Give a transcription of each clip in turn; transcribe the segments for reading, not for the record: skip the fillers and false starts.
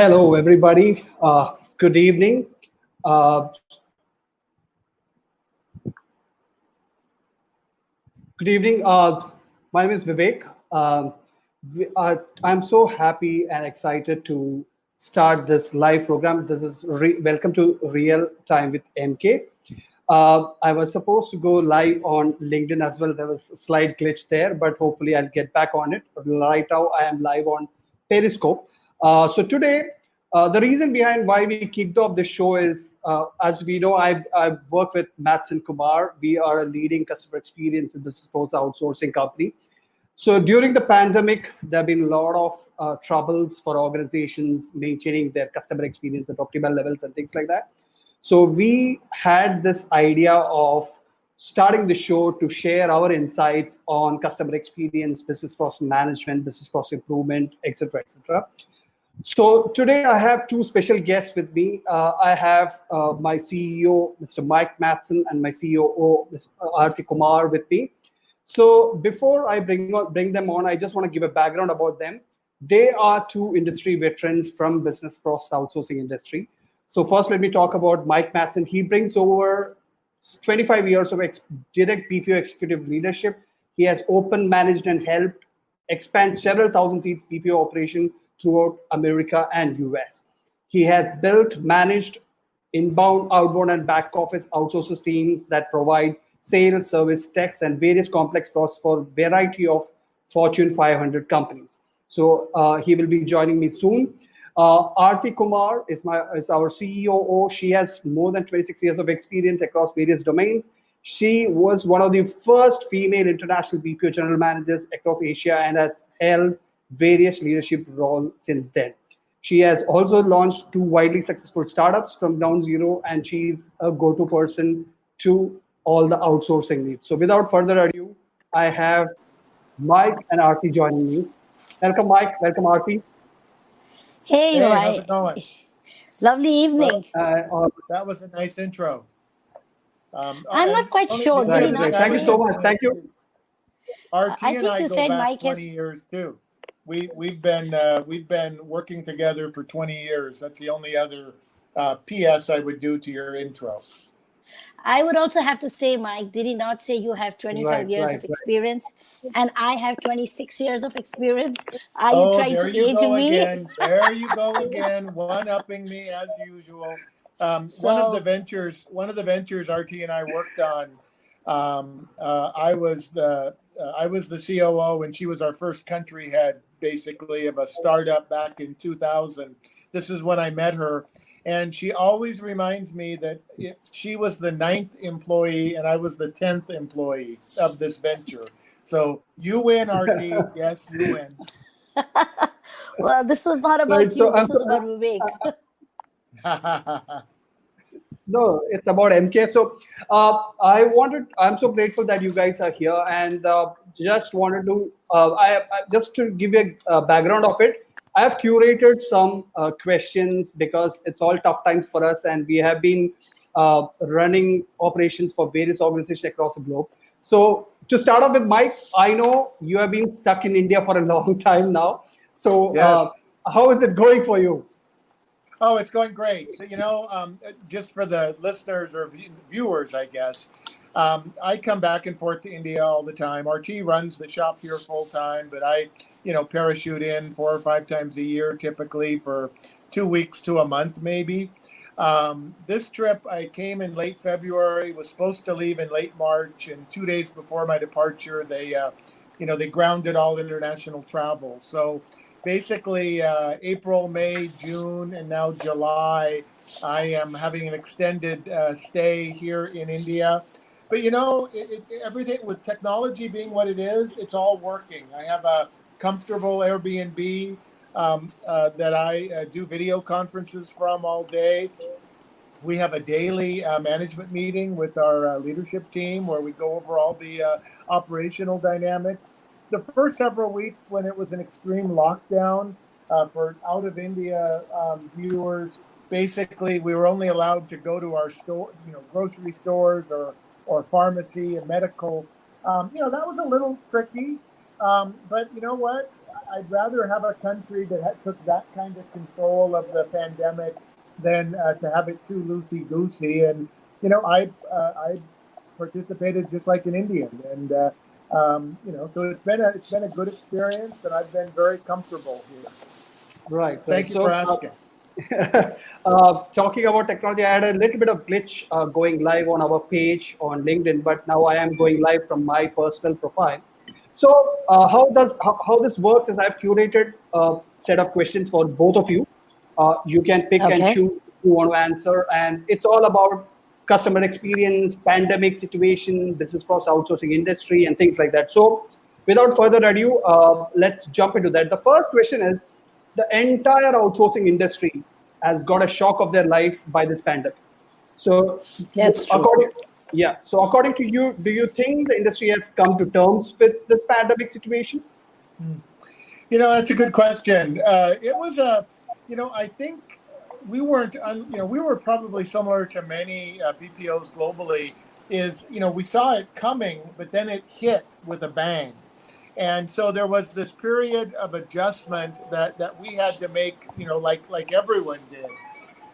Hello, everybody. Good evening. Uh, Good evening. My name is Vivek. I'm so happy and excited to start this live program. This is welcome to Real Time with MK. I was supposed to go live on LinkedIn as well. There was a slight glitch there, but hopefully I'll get back on it. But right now I am live on Periscope. So today, the reason behind why we kicked off the show is, as we know, I've worked with MattsenKumar. We are a leading customer experience and business process outsourcing company. So during the pandemic, there have been a lot of troubles for organizations maintaining their customer experience at optimal levels and things like that. So we had this idea of starting the show to share our insights on customer experience, business process management, business process improvement, etc., etc. So today I have two special guests with me. I have my CEO, Mr. Mike Mattsen, and my COO, Mr. Aarati Kumar, with me. So before I bring them on, I just want to give a background about them. They are two industry veterans from business process outsourcing industry. So first, let me talk about Mike Mattsen. He brings over 25 years of direct BPO executive leadership. He has opened, managed, and helped expand several thousand seats BPO operation throughout America and US. He has built, managed inbound, outbound, and back office outsources teams that provide sales, service, techs, and various complex processes for a variety of Fortune 500 companies. So he will be joining me soon. Aarati Kumar is our COO. She has more than 26 years of experience across various domains. She was one of the first female international BPO general managers across Asia and has held various leadership roles since then. She has also launched two widely successful startups from ground zero, and she's a go-to person to all the outsourcing needs. So without further ado, I have Mike and Aarti joining me. Welcome, Mike. Welcome, Aarti. Hey, Hey, how's it right. going? Lovely Well, evening. that was a nice intro. I'm not And quite sure. the Did he Right, other right. thing not I Thank you would so say? much. mention Thank you. is RT I and think I you go said back Mike 20 is. years too. We've been working together for 20 years. That's the only other PS I would do to your intro. I would also have to say, Mike, did he not say you have Right, 25 years right, of right. experience and I have 26 years of experience? Are you Oh, trying there to you age go me? again. There you go again. One upping me as usual. So, One of the ventures RT and I worked on. I was the COO, and she was our first country head, basically, of a startup back in 2000. This is when I met her, and she always reminds me that she was the ninth employee, and I was the 10th employee of this venture. So you win, RT. Yes, you win. well, this was not Right. about you. This was about Vivek. No, it's about MK. So I'm so grateful that you guys are here, and just wanted to, just to give you a background of it. I have curated some questions because it's all tough times for us, and we have been running operations for various organizations across the globe. So to start off with, Mike, I know you have been stuck in India for a long time now. So Yes. how is it going for you? Oh, it's going great. Just for the listeners or viewers, I guess, I come back and forth to India all the time. RT runs the shop here full time, but I, parachute in 4 or 5 times a year, typically for 2 weeks to a month, maybe. This trip, I came in late February, was supposed to leave in late March, and 2 days before my departure, they grounded all international travel. So basically, April, May, June, and now July, I am having an extended stay here in India. But everything with technology being what it is, it's all working. I have a comfortable Airbnb that I do video conferences from all day. We have a daily management meeting with our leadership team where we go over all the operational dynamics. The first several weeks when it was an extreme lockdown for out of India viewers, basically we were only allowed to go to our store, grocery stores or pharmacy and medical. That was a little tricky. But you know what? I'd rather have a country that took that kind of control of the pandemic than to have it too loosey-goosey. And I participated just like an Indian, and so it's been a good experience, and I've been very comfortable here. Right. Thank you for asking. Talking about technology, I had a little bit of glitch going live on our page on LinkedIn, but now I am going live from my personal profile. So how this works is I've curated a set of questions for both of you. You can pick and Okay. choose if you want to answer, and it's all about customer experience, pandemic situation, business process outsourcing industry, and things like that. So without further ado, let's jump into that. The first question is, the entire outsourcing industry has got a shock of their life by this pandemic. So, That's true. according to you, do you think the industry has come to terms with this pandemic situation? That's a good question. It was I think we weren't, we were probably similar to many BPOs globally. We saw it coming, but then it hit with a bang. And so there was this period of adjustment that we had to make, like everyone did.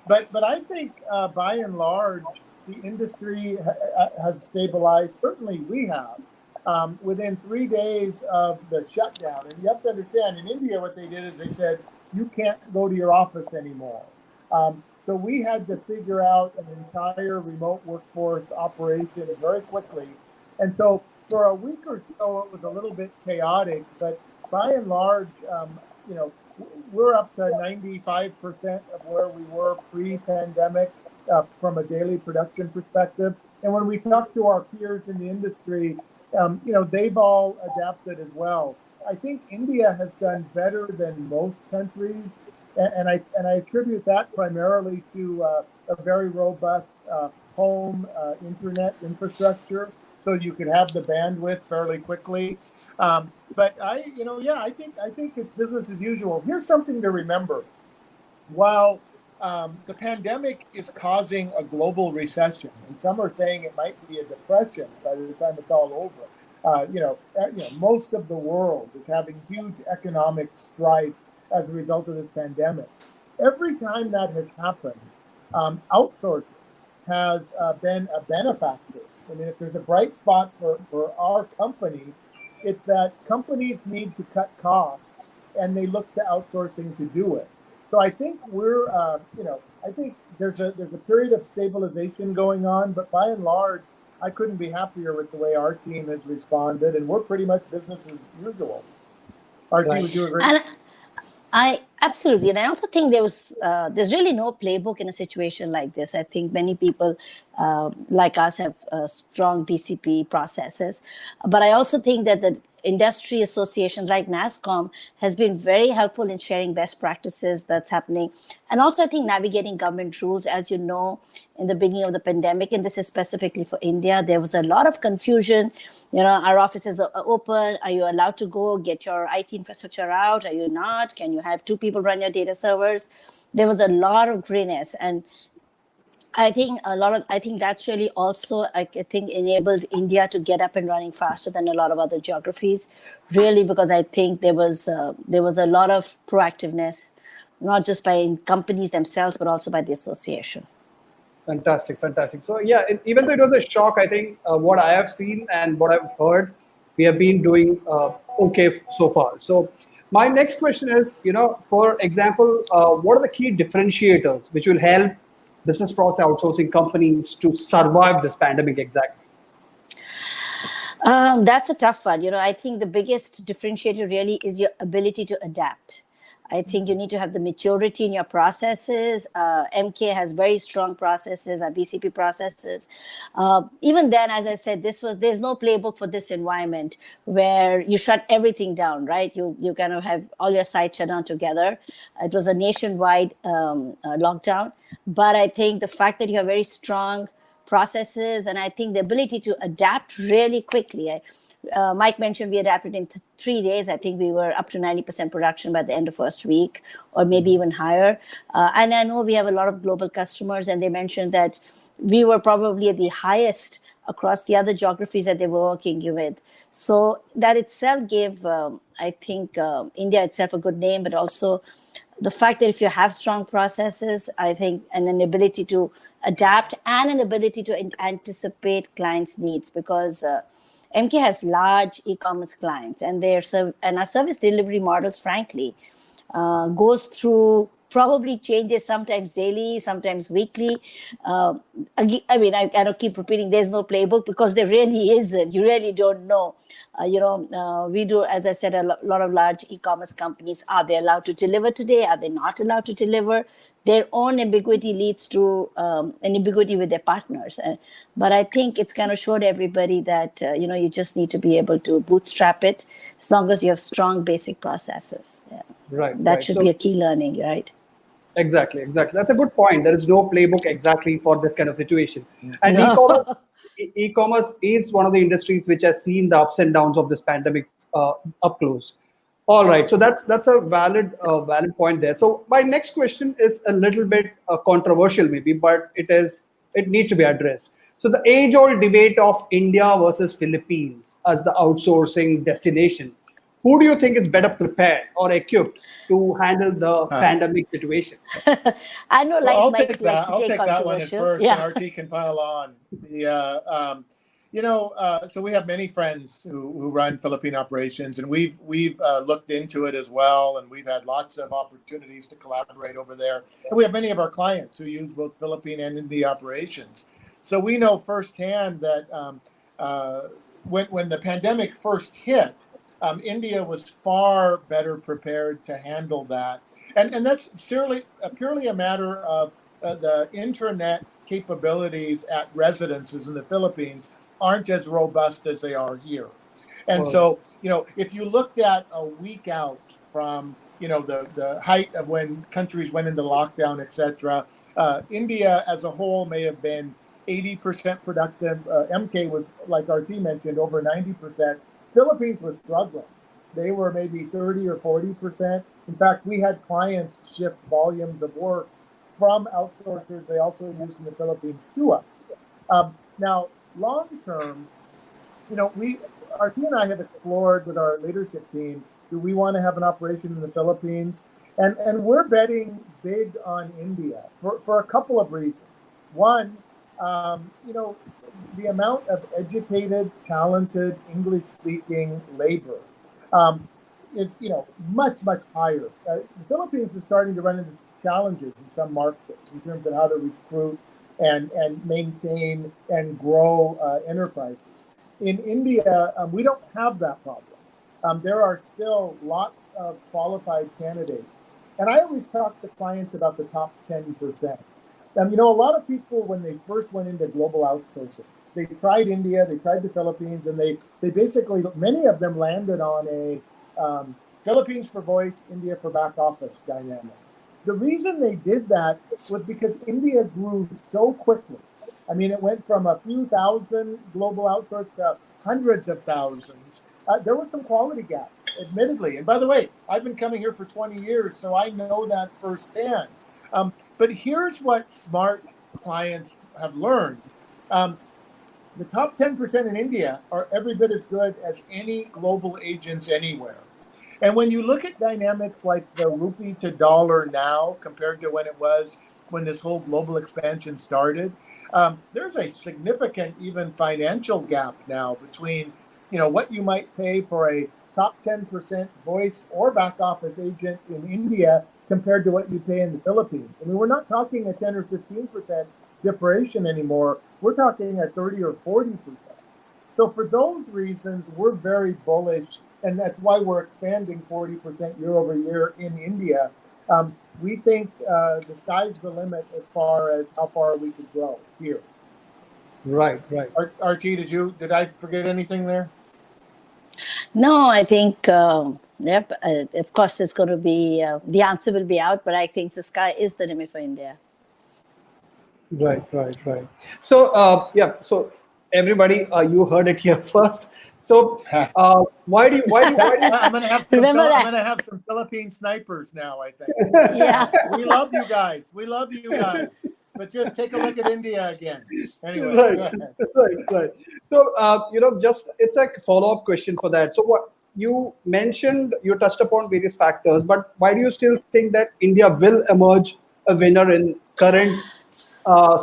But I think by and large, the industry has stabilized. Certainly we have. Within 3 days of the shutdown. And you have to understand, in India, what they did is they said, you can't go to your office anymore. So we had to figure out an entire remote workforce operation very quickly. And so for a week or so, it was a little bit chaotic, but by and large, we're up to 95% of where we were pre-pandemic from a daily production perspective. And when we talk to our peers in the industry, they've all adapted as well. I think India has done better than most countries, and I attribute that primarily to a very robust home internet infrastructure, so you could have the bandwidth fairly quickly. But I think it's business as usual. Here's something to remember: while the pandemic is causing a global recession, and some are saying it might be a depression by the time it's all over. Most of the world is having huge economic strife as a result of this pandemic. Every time that has happened, outsourcing has been a benefactor. I mean, if there's a bright spot for our company, it's that companies need to cut costs, and they look to outsourcing to do it. So I think I think there's a period of stabilization going on, but by and large, I couldn't be happier with the way our team has responded, and we're pretty much business as usual. Aarati, would you agree? And I absolutely, and I also think there's really no playbook in a situation like this. I think many people like us have strong BCP processes, but I also think that the industry associations like NASSCOM has been very helpful in sharing best practices that's happening, and also I think navigating government rules. As you know, in the beginning of the pandemic, and this is specifically for India, there was a lot of confusion. Our offices are open. Are you allowed to go get your IT infrastructure out? Are you not? Can you have 2 people run your data servers? There was a lot of grayness, and I think that's really also, I think, enabled India to get up and running faster than a lot of other geographies, really, because I think there was a lot of proactiveness, not just by companies themselves, but also by the association. Fantastic. So yeah, even though it was a shock, I think what I have seen and what I've heard, we have been doing okay so far. So my next question is, for example, what are the key differentiators which will help business process outsourcing companies to survive this pandemic exactly? That's a tough one. I think the biggest differentiator really is your ability to adapt. I think you need to have the maturity in your processes. MK has very strong processes, BCP processes. Even then, as I said, there's no playbook for this environment where you shut everything down, right? You kind of have all your sites shut down together. It was a nationwide lockdown. But I think the fact that you have very strong processes, and I think the ability to adapt really quickly. Mike mentioned we adapted in 3 days. I think we were up to 90% production by the end of first week, or maybe even higher. And I know we have a lot of global customers, and they mentioned that we were probably at the highest across the other geographies that they were working with. So that itself gave, I think, India itself a good name, but also the fact that if you have strong processes, I think, and an ability to adapt and an ability to anticipate clients' needs, because MK has large e-commerce clients, and and our service delivery models, frankly, goes through probably changes sometimes daily, sometimes weekly. I mean, I cannot keep repeating there's no playbook, because there really isn't. You really don't know. We do, as I said, a lot of large e-commerce companies. Are they allowed to deliver today? Are they not allowed to deliver? Their own ambiguity leads to an ambiguity with their partners. But I think it's kind of showed everybody that, you just need to be able to bootstrap it as long as you have strong basic processes. Yeah. Right. That should be a key learning, right? Exactly. That's a good point. There is no playbook exactly for this kind of situation. And No. e-commerce is one of the industries which has seen the ups and downs of this pandemic up close. All right, so that's a valid point there. So my next question is a little bit controversial, maybe, but it needs to be addressed. So the age-old debate of India versus Philippines as the outsourcing destination. Who do you think is better prepared or equipped to handle the pandemic situation? I know, Well, I'll Mike take that. likes to I'll take take that one at controversial. first, Yeah. and RT can pile on. So we have many friends who run Philippine operations, and we've looked into it as well, and we've had lots of opportunities to collaborate over there. And we have many of our clients who use both Philippine and India operations. So we know firsthand that when the pandemic first hit, India was far better prepared to handle that. And that's purely a matter of the internet capabilities at residences in the Philippines aren't as robust as they are here. And so, if you looked at a week out from, the height of when countries went into lockdown, et cetera, India as a whole may have been 80% productive. MK was, like RT mentioned, over 90%. Philippines was struggling. They were maybe 30 or 40%. In fact, we had clients shift volumes of work from outsourcers they also used in the Philippines to us. Now, long term, RT and I have explored with our leadership team, do we want to have an operation in the Philippines? And we're betting big on India for a couple of reasons. One, the amount of educated, talented, English-speaking labor is, much, much higher. The Philippines is starting to run into challenges in some markets in terms of how to recruit and maintain and grow enterprises. In India, we don't have that problem. There are still lots of qualified candidates. And I always talk to clients about the top 10%. A lot of people, when they first went into global outsourcing, they tried India, they tried the Philippines, and they basically, many of them landed on a Philippines for voice, India for back office dynamic. The reason they did that was because India grew so quickly. I mean, it went from a few thousand global outsourced to hundreds of thousands. There were some quality gaps, admittedly. And by the way, I've been coming here for 20 years, so I know that firsthand. But here's what smart clients have learned. The top 10% in India are every bit as good as any global agents anywhere. And when you look at dynamics like the rupee to dollar now compared to when it was when this whole global expansion started, there's a significant even financial gap now between, what you might pay for a top 10% voice or back office agent in India compared to what you pay in the Philippines. I mean, we're not talking a 10 or 15% differentiation anymore. We're talking a 30 or 40%. So for those reasons, we're very bullish, and that's why we're expanding 40% year over year in India. We think the sky's the limit as far as how far we could grow here. Right. RT, did I forget anything there? No, I think, yep, of course, there's going to be, the answer will be out, but I think the sky is the limit for India. Right. So, so everybody, you heard it here first. So, why do you? I'm gonna have some. Remember that. I'm gonna have some Philippine snipers now. I think. Yeah. We love you guys. but just take a look at India again. Anyway, Right, go ahead. right. So, just it's like a follow-up question for that. So, what you mentioned, you touched upon various factors, but why do you still think that India will emerge a winner in current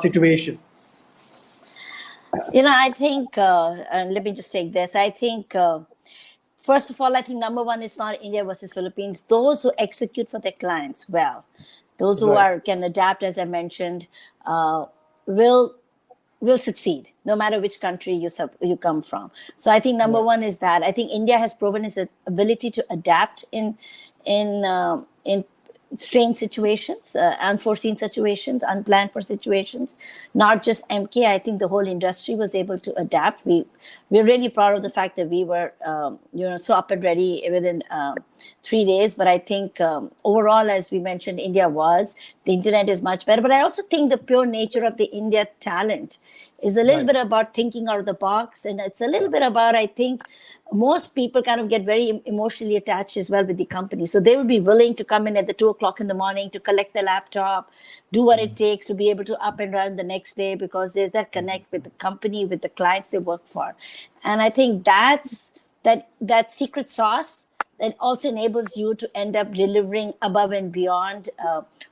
situation? I think, and let me just take this. I think, first of all, I think number one is not India versus Philippines. Those who execute for their clients well, those who Right. can adapt, as I mentioned, will will succeed no matter which country you come from. So I think number Right. one is that I think India has proven its ability to adapt in strange situations, unforeseen situations, unplanned for situations. Not just MK. I think the whole industry was able to adapt. We're really proud of the fact that we were so up and ready within 3 days. But I think overall, as we mentioned, India was the internet is much better. But I also think the pure nature of the India talent is a little Right. bit about thinking out of the box, and it's a little bit about, I think, most people kind of get very emotionally attached as well with the company. So they will be willing to come in at the 2 o'clock in the morning to collect the laptop, do what it takes to be able to up and run the next day, because there's that connect with the company, with the clients they work for. And I think that secret sauce that also enables you to end up delivering above and beyond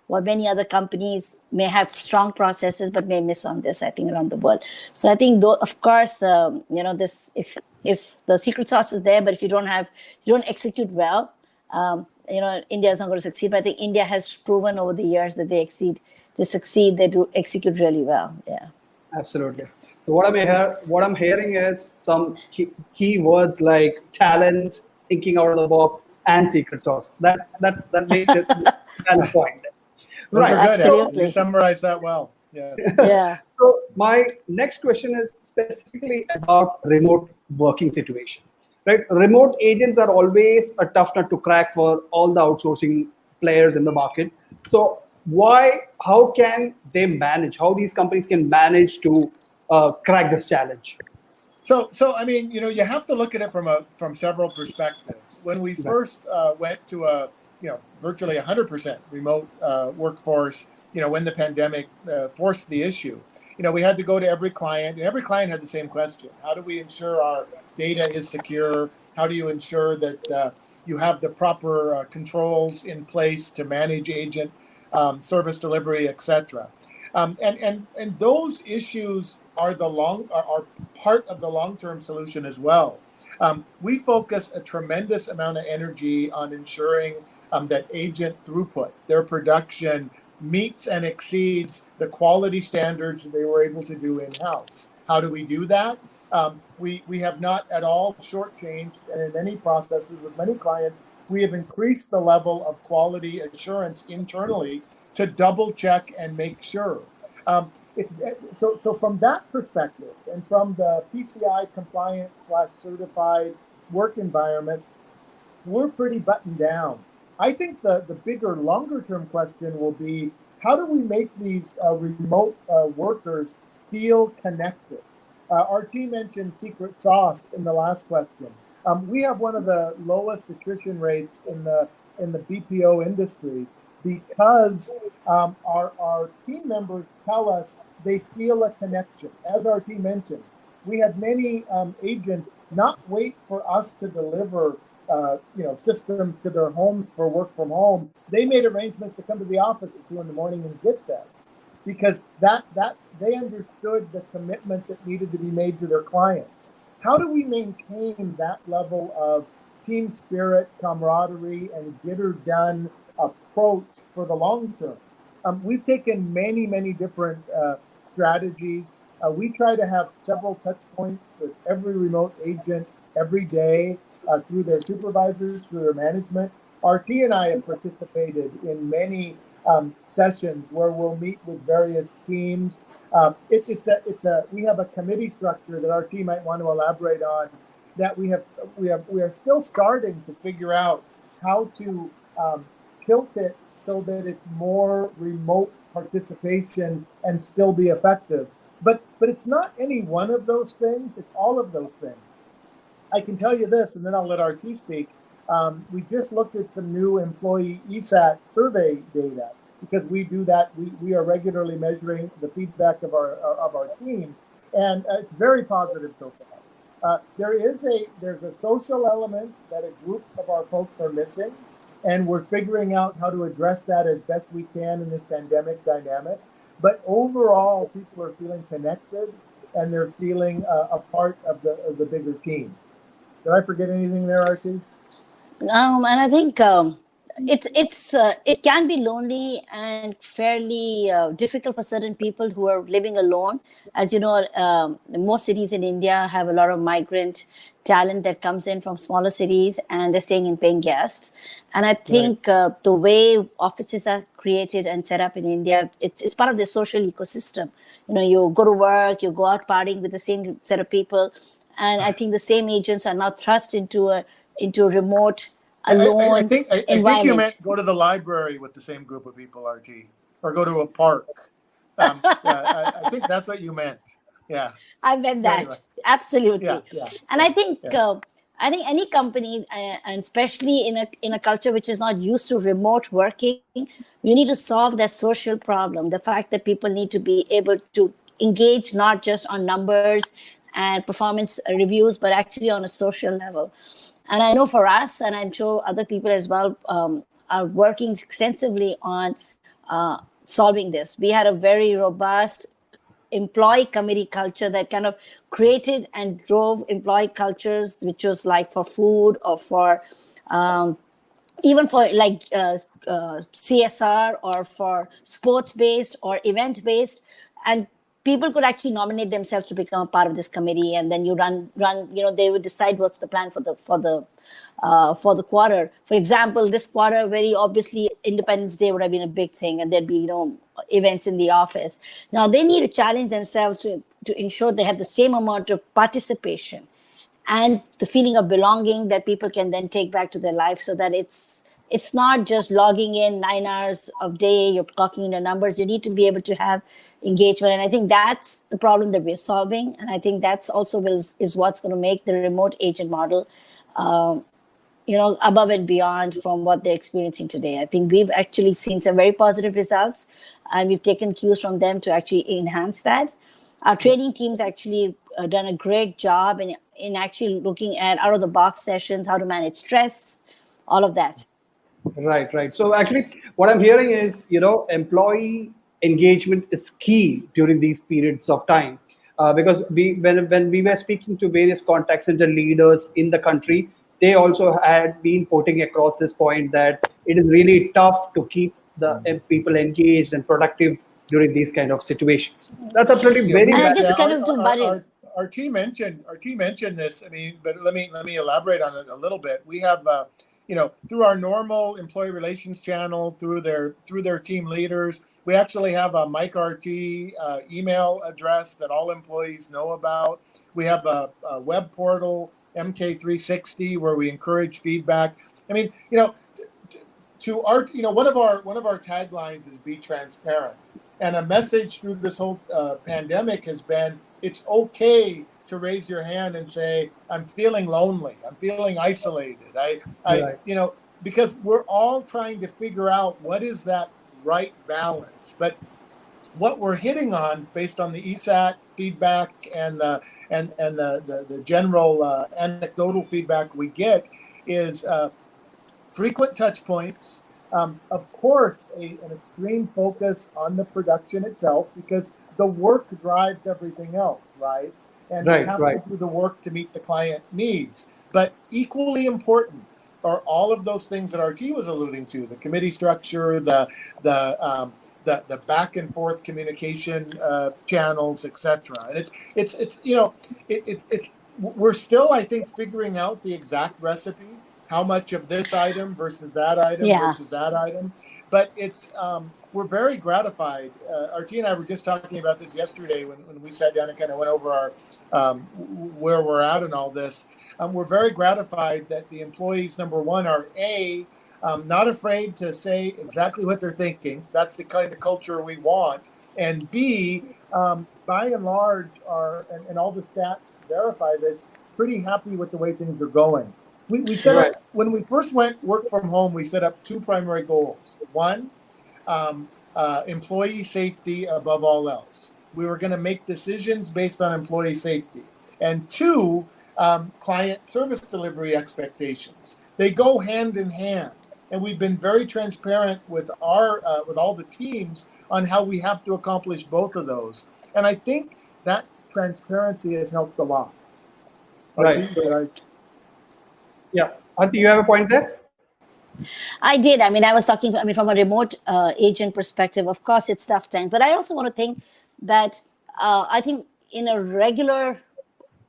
what many other companies may have strong processes but may miss on this, I think, around the world. So I think, though, of course, this if the secret sauce is there, but if you don't execute well, India is not going to succeed. But I think India has proven over the years that they succeed, they do execute really well. Yeah. Absolutely. So what I'm hearing is some key words like talent, thinking out of the box, and secret sauce. That makes it valid point. Those Right. are good, So actually. You summarized that well. Yes. Yeah. so my next question is specifically about remote working situation. Right? Remote agents are always a tough nut to crack for all the outsourcing players in the market. So how can they manage? How these companies can manage to crack this challenge? So I mean, you have to look at it from several perspectives. When we Right. first went to a virtually 100% remote workforce, when the pandemic forced the issue, we had to go to every client, and every client had the same question: how do we ensure our data is secure? How do you ensure that you have the proper controls in place to manage agent service delivery, etc. And those issues are part of the long-term solution as well. We focus a tremendous amount of energy on ensuring that agent throughput, their production, meets and exceeds the quality standards that they were able to do in-house. How do we do that? We have not at all shortchanged, and in many processes with many clients, we have increased the level of quality assurance internally to double check and make sure. So from that perspective, and from the PCI compliant / certified work environment, we're pretty buttoned down. I think the bigger, longer term question will be, how do we make these remote workers feel connected? Our team mentioned secret sauce in the last question. We have one of the lowest attrition rates in the BPO industry because our team members tell us they feel a connection. As our team mentioned, we had many agents not wait for us to deliver systems to their homes for work from home. They made arrangements to come to the office at 2 a.m. and get them, because that they understood the commitment that needed to be made to their clients. How do we maintain that level of team spirit, camaraderie, and get her done approach for the long term? We've taken many different strategies. We try to have several touch points with every remote agent every day through their supervisors, through their management. RT and I have participated in many sessions where we'll meet with various teams. We have a committee structure that our team might want to elaborate on, that we are still starting to figure out how to tilt it so that it's more remote participation and still be effective. But it's not any one of those things, it's all of those things. I can tell you this, and then I'll let RT speak. We just looked at some new employee ESAT survey data. because we do that. We are regularly measuring the feedback of our team, and it's very positive so far. There's a social element that a group of our folks are missing, and we're figuring out how to address that as best we can in this pandemic dynamic. But overall, people are feeling connected, and they're feeling a part of the bigger team. Did I forget anything there, Archie? And I think it can be lonely and fairly difficult for certain people who are living alone. As you know, most cities in India have a lot of migrant talent that comes in from smaller cities, and they're staying in paying guests. And I think the way offices are created and set up in India, it's part of the social ecosystem. You go to work, you go out partying with the same set of people, and I think the same agents are now thrust into a remote, alone I think environment. you meant go to the library with the same group of people, RT, or go to a park. I think that's what you meant. Yeah, I meant that. Anyway. Absolutely. Yeah. And I think any company, and especially in a culture which is not used to remote working, you need to solve that social problem. The fact that people need to be able to engage not just on numbers and performance reviews, but actually on a social level. And I know for us, and I'm sure other people as well, are working extensively on solving this. We had a very robust employee committee culture that kind of created and drove employee cultures, which was like for food or for even for like CSR or for sports-based or event-based. And people could actually nominate themselves to become a part of this committee, and then you run. They would decide what's the plan for the quarter. For example, this quarter, very obviously, Independence Day would have been a big thing, and there'd be events in the office. Now they need to challenge themselves to ensure they have the same amount of participation and the feeling of belonging that people can then take back to their life, so that it's not just logging in 9 hours of day, you're clocking in the numbers. You need to be able to have engagement. And I think that's the problem that we're solving. And I think that's also is what's going to make the remote agent model, above and beyond from what they're experiencing today. I think we've actually seen some very positive results, and we've taken cues from them to actually enhance that. Our training team's actually done a great job in actually looking at out-of-the-box sessions, how to manage stress, all of that. Right. So actually, what I'm hearing is, employee engagement is key during these periods of time, because when we were speaking to various contact center leaders in the country, they also had been putting across this point that it is really tough to keep the people engaged and productive during these kind of situations. That's a pretty very. And I just kind of do butt our team mentioned this. I mean, but let me elaborate on it a little bit. We have. Through our normal employee relations channel, through their team leaders, we actually have a MikeRT email address that all employees know about. We have a web portal, MK360, where we encourage feedback. I mean, one of our taglines is be transparent, and a message through this whole pandemic has been it's okay to raise your hand and say, I'm feeling lonely, I'm feeling isolated. Because we're all trying to figure out what is that right balance. But what we're hitting on, based on the ESAT feedback and the general anecdotal feedback we get, is frequent touch points. Of course, an extreme focus on the production itself, because the work drives everything else, right? And we have to do the work to meet the client needs. But equally important are all of those things that RT was alluding to: the committee structure, the back and forth communication channels, etc. And it's we're still, I think, figuring out the exact recipe, how much of this item versus that item versus that item. But it's we're very gratified. RT and I were just talking about this yesterday when we sat down and kind of went over our where we're at and all this. We're very gratified that the employees, number one, are not afraid to say exactly what they're thinking. That's the kind of culture we want. And B, by and large, and all the stats verify this, pretty happy with the way things are going. We set up, when we first went work from home, we set up two primary goals. One, employee safety above all else. We were going to make decisions based on employee safety. And two, client service delivery expectations. They go hand in hand. And we've been very transparent with with all the teams on how we have to accomplish both of those. And I think that transparency has helped a lot. Right. Yeah. Aarati, you have a point there? I did. I mean, I was talking, from a remote agent perspective, of course, it's tough times. But I also want to think that I think in a regular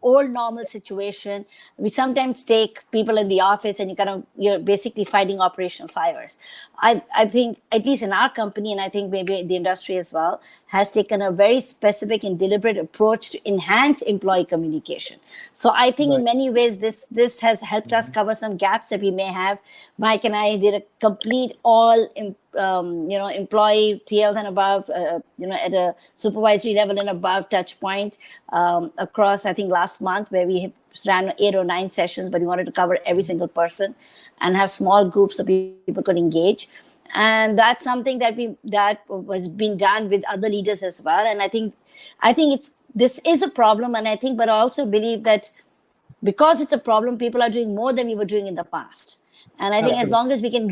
old normal situation, we sometimes take people in the office and you're basically fighting operational fires. I think at least in our company, and I think maybe the industry as well, has taken a very specific and deliberate approach to enhance employee communication. So I think in many ways this has helped us cover some gaps that we may have. Mike and I did a complete all employee TLs and above, at a supervisory level and above touch point across, I think, last month, where we ran 8 or 9 sessions, but we wanted to cover every single person and have small groups so people could engage. And that's something that was being done with other leaders as well. And I think this is a problem. And but I also believe that because it's a problem, people are doing more than we were doing in the past. And I think as long as we can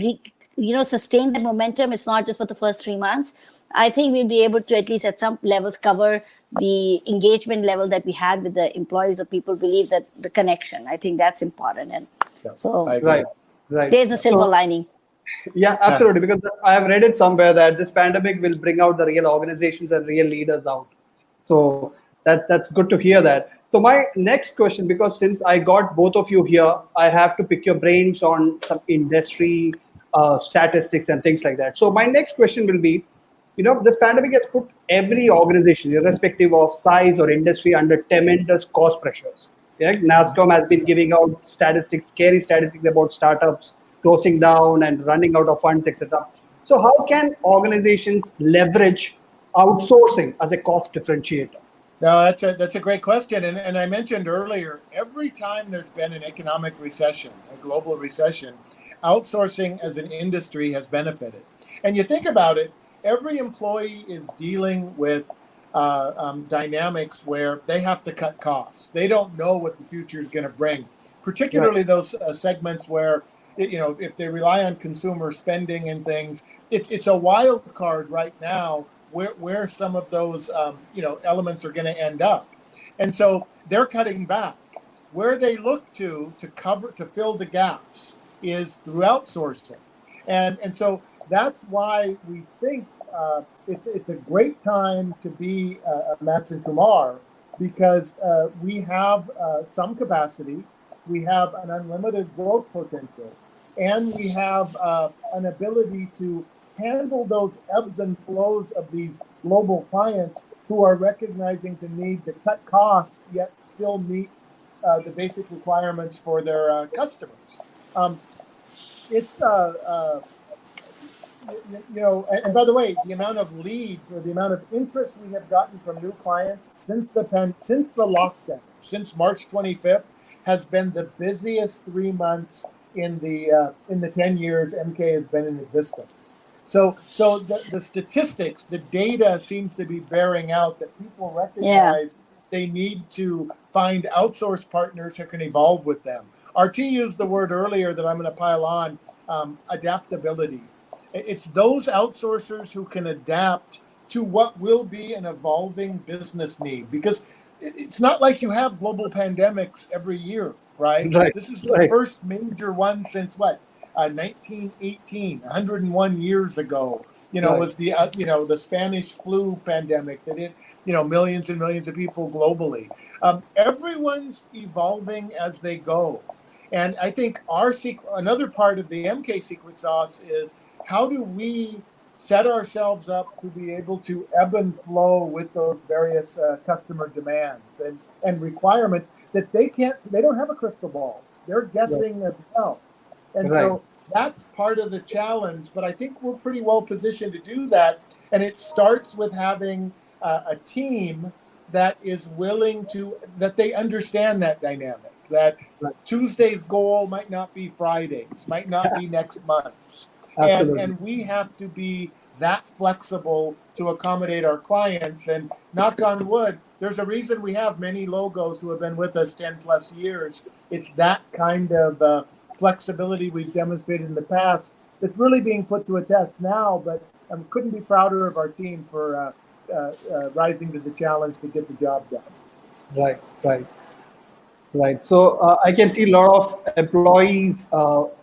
sustain that momentum, it's not just for the first 3 months. I think we'll be able to at least at some levels cover the engagement level that we had with the employees, or people believe that the connection. I think that's important. And so right. There's a silver lining. Yeah, absolutely. Because I have read it somewhere that this pandemic will bring out the real organizations and real leaders out. So that's good to hear that. So my next question, because since I got both of you here, I have to pick your brains on some industry statistics and things like that. So my next question will be, this pandemic has put every organization, irrespective of size or industry, under tremendous cost pressures. Yeah? NASCOM has been giving out scary statistics about startups closing down and running out of funds, etc. So how can organizations leverage outsourcing as a cost differentiator? No, that's a great question. And I mentioned earlier, every time there's been an economic recession, a global recession, outsourcing as an industry has benefited. And you think about it, every employee is dealing with dynamics where they have to cut costs. They don't know what the future is going to bring, particularly those segments where, if they rely on consumer spending and things, it's a wild card right now where some of those, elements are going to end up. And so they're cutting back. Where they look to fill the gaps is through outsourcing. And so that's why we think it's a great time to be MattsenKumar, because we have some capacity, we have an unlimited growth potential, and we have an ability to handle those ebbs and flows of these global clients who are recognizing the need to cut costs yet still meet the basic requirements for their customers. And by the way, the amount of leads or the amount of interest we have gotten from new clients since the lockdown, since March 25th, has been the busiest 3 months in the 10 years MK has been in existence. So the statistics, the data seems to be bearing out that people recognize they need to find outsource partners who can evolve with them. RT used the word earlier that I'm going to pile on, adaptability. It's those outsourcers who can adapt to what will be an evolving business need, because it's not like you have global pandemics every year, right? This is the first major one since 1918, 101 years ago, was the Spanish flu pandemic that hit, millions and millions of people globally. Everyone's evolving as they go. And I think another part of the MK secret sauce is, how do we set ourselves up to be able to ebb and flow with those various customer demands and requirements that they don't have a crystal ball. They're guessing as well. And so that's part of the challenge, but I think we're pretty well positioned to do that. And it starts with having a team that is willing that they understand that dynamic, that Tuesday's goal might not be Friday's, might not be next month's. And we have to be that flexible to accommodate our clients. And knock on wood, there's a reason we have many logos who have been with us 10 plus years. It's that kind of flexibility we've demonstrated in the past that's really being put to a test now. But I couldn't be prouder of our team for rising to the challenge to get the job done. Right, right, right. So I can see a lot of employees,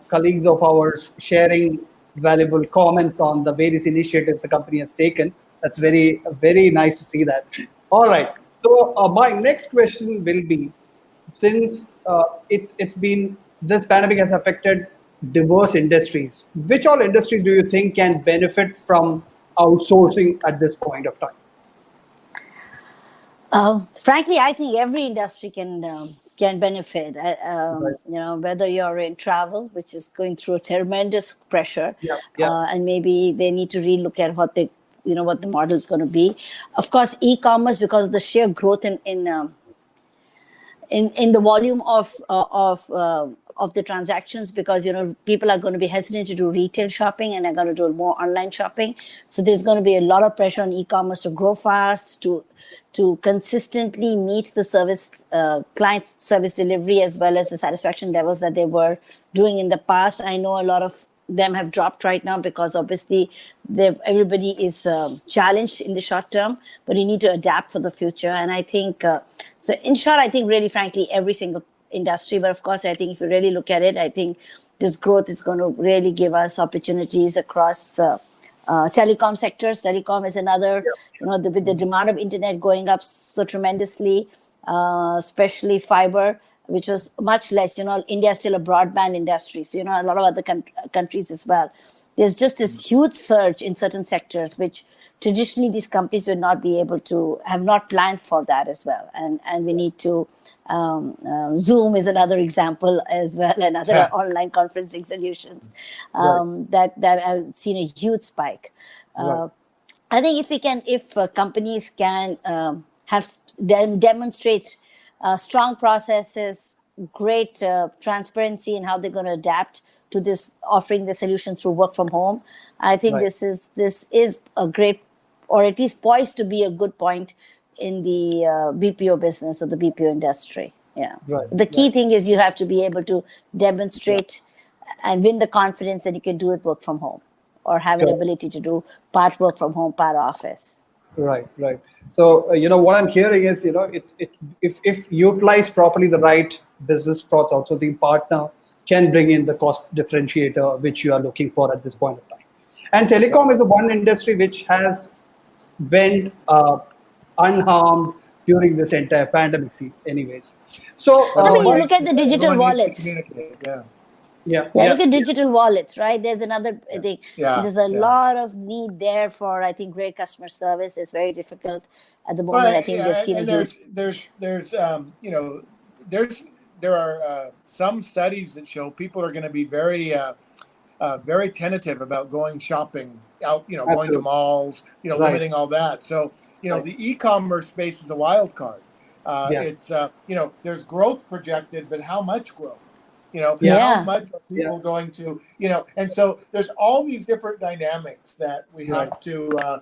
colleagues of ours sharing valuable comments on the various initiatives the company has taken. That's very, very nice to see that. All right. So my next question will be, since it's been, this pandemic has affected diverse industries, which all industries do you think can benefit from outsourcing at this point of time? Frankly, I think every industry can benefit. Right. Whether you're in travel, which is going through a tremendous pressure, Yeah, yeah. and maybe they need to relook at what the model is going to be. Of course, e-commerce, because of the sheer growth in the volume of the transactions, because people are going to be hesitant to do retail shopping and are going to do more online shopping. So there's going to be a lot of pressure on e-commerce to grow fast, to consistently meet the service clients' service delivery as well as the satisfaction levels that they were doing in the past. I know a lot of them have dropped right now because obviously everybody is challenged in the short term, but you need to adapt for the future. And I think, so in short, I think really frankly, every single industry, but of course, I think if you really look at it, I think this growth is going to really give us opportunities across telecom sectors. Telecom is another, with the demand of internet going up so tremendously, especially fiber, which was much less. India is still a broadband industry. So, a lot of other countries as well. There's just this huge surge in certain sectors, which traditionally these companies would not be able to, have not planned for that as well. And we need to, Zoom is another example as well, and other online conferencing solutions that have seen a huge spike. I think if companies can demonstrate strong processes, great transparency in how they're going to adapt to this, offering the solution through work from home, I think this is a great, or at least poised to be a good point in the BPO business or the BPO industry. Yeah. Right. The key thing is you have to be able to demonstrate and win the confidence that you can do it work from home, or have an ability to do part work from home, part office. Right, right. So, what I'm hearing is, if utilized properly, the right business process outsourcing partner can bring in the cost differentiator, which you are looking for at this point of time. And telecom is the one industry which has went unharmed during this entire pandemic anyways. So, you look at the digital wallets. Yeah. Look at digital wallets, right? There's another thing. There's a lot of need there for, I think, great customer service. It's very difficult at the moment. I think they've seen there are some studies that show people are going to be very tentative about going shopping out, going to malls, limiting all that. So, the e-commerce space is a wild card. It's, there's growth projected, but how much growth? How much are people going to, and so there's all these different dynamics that we have to,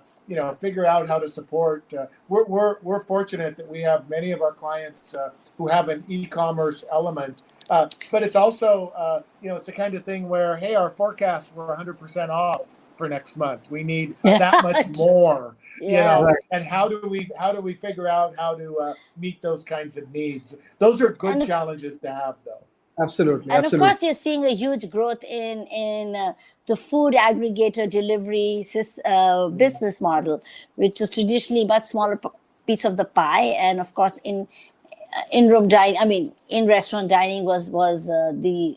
figure out how to support. We're fortunate that we have many of our clients who have an e-commerce element, but it's also, it's the kind of thing where, hey, our forecasts were 100% off for next month. We need that much more, and how do we figure out how to meet those kinds of needs? Those are good challenges to have, though. Absolutely. And of course, you're seeing a huge growth in the food aggregator delivery business model, which is traditionally much smaller piece of the pie. And of course, in-room dining, in restaurant dining was the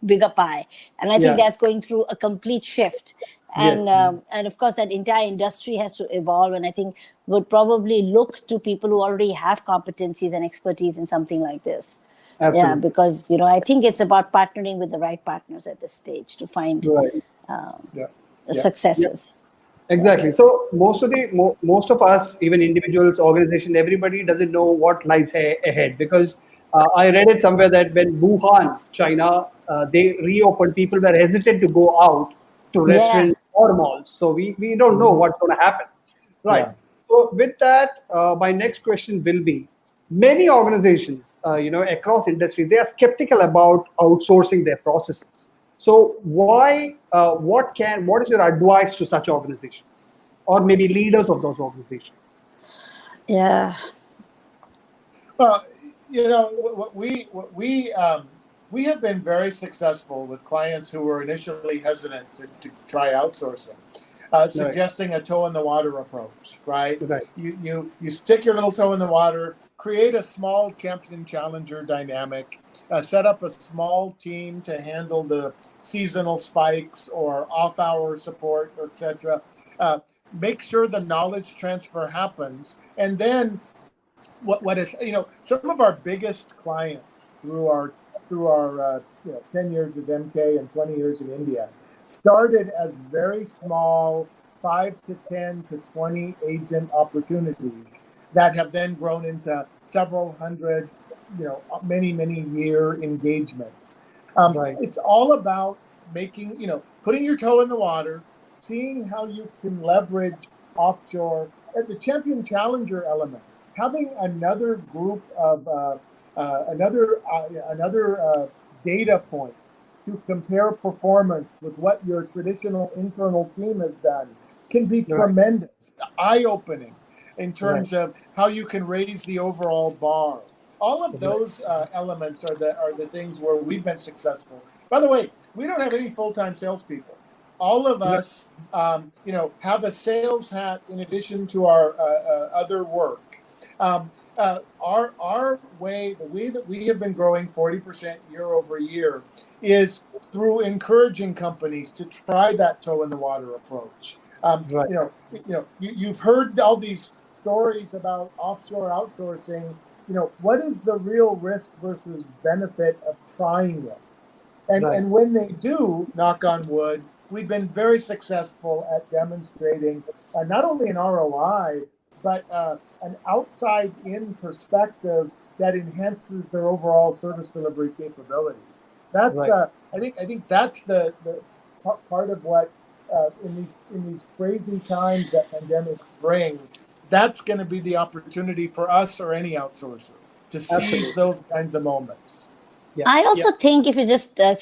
bigger pie. And I think that's going through a complete shift. And of course, that entire industry has to evolve. And I think would probably look to people who already have competencies and expertise in something like this. Absolutely. Yeah, because I think it's about partnering with the right partners at this stage to find successes. Exactly. So most of us, even individuals, organizations, everybody doesn't know what lies ahead, because I read it somewhere that when Wuhan, China, they reopened, people were hesitant to go out to restaurants or malls. So we don't know what's going to happen. Right. Yeah. So with that, my next question will be, many organizations, across industry, they are skeptical about outsourcing their processes. So why, what is your advice to such organizations, or maybe leaders of those organizations? Yeah. Well, we have been very successful with clients who were initially hesitant to try outsourcing, suggesting a toe in the water approach. Right? Right. You stick your little toe in the water, create a small champion challenger dynamic, set up a small team to handle the seasonal spikes or off-hour support, etc. Make sure the knowledge transfer happens, and then what is some of our biggest clients through our 10 years of MK and 20 years in India started as very small 5 to 10 to 20 agent opportunities that have then grown into several hundred, many year engagements. Right. It's all about making, putting your toe in the water, seeing how you can leverage offshore at the champion challenger element, having another group of another data point to compare performance with what your traditional internal team has done can be tremendous, eye-opening in terms of how you can raise the overall bar. All of those elements are the things where we've been successful. By the way, we don't have any full-time salespeople. All of us, have a sales hat in addition to our other work. Our way, the way that we have been growing 40% year over year, is through encouraging companies to try that toe in the water approach. You've heard all these stories about offshore outsourcing. What is the real risk versus benefit of trying it? And when they do, knock on wood, we've been very successful at demonstrating not only an ROI, but an outside-in perspective that enhances their overall service delivery capability. That's I think that's the part of what in these crazy times that pandemics bring. That's going to be the opportunity for us or any outsourcer to seize those kinds of moments. Yeah. I also think if